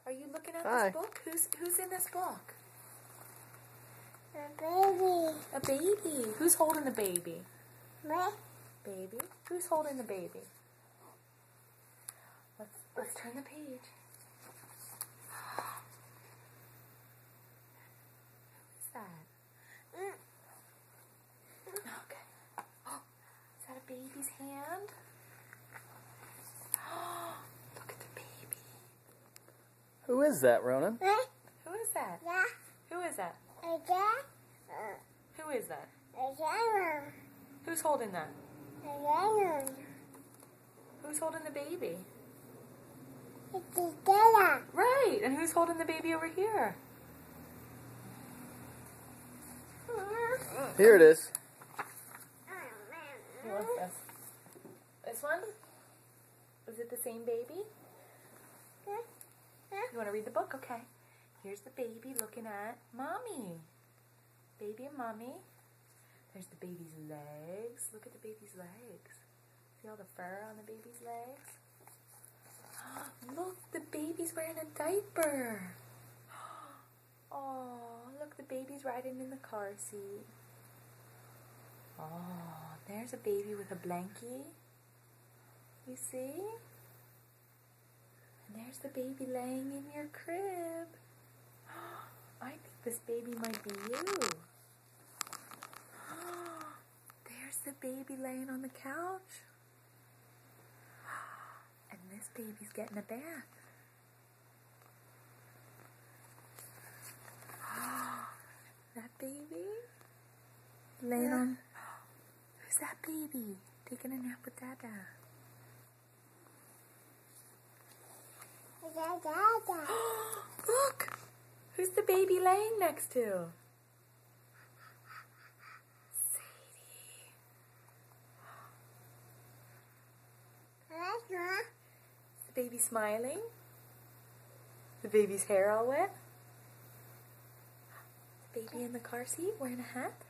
Are you looking at Hi. this book? Who's in this book? A baby. A baby. Who's holding the baby? Me. Baby. Who's holding the baby? Let's turn the page. Who is that? Okay. Oh, is that a baby's hand? Look at the baby. Who is that, Ronan? Me. Who is that? Yeah. Who is that? A dad. Who is that? A dad. Who's holding that? A dad. Who's holding the baby? It's a dad. Right. And who's holding the baby over here? Here it is. Who wants this? This one? Is it the same baby? You want to read the book? Okay. Here's the baby looking at mommy. Baby and mommy. There's the baby's legs. Look at the baby's legs. See all the fur on the baby's legs? Look, the baby's wearing a diaper. Oh, look, the baby's riding in the car seat. Oh, there's a baby with a blankie. You see? And there's the baby laying in your crib. I think this baby might be you. There's the baby laying on the couch. And this baby's getting a bath. That baby laying on. Who's that baby taking a nap with Dada? A dad. Look! Who's the baby laying next to? Sadie. Is the baby smiling? The baby's hair all wet? The baby in the car seat wearing a hat?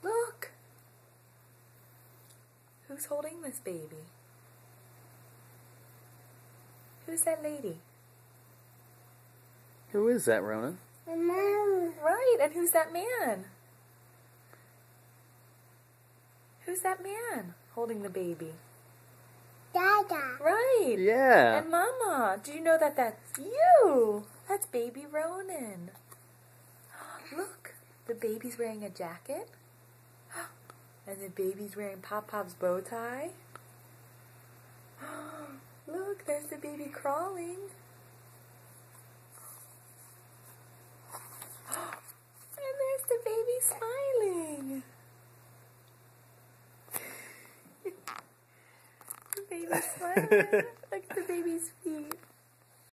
Look! Who's holding this baby? Who's that lady? Who is that, Ronan? Mom. Right, and who's that man? Who's that man holding the baby? Dada. Right. Yeah. And Mama, do you know that that's you? That's baby Ronan. Look, the baby's wearing a jacket. And the baby's wearing Pop-Pop's bow tie. Look, there's the baby crawling. And there's the baby smiling. The baby's smiling. Look at the baby's feet.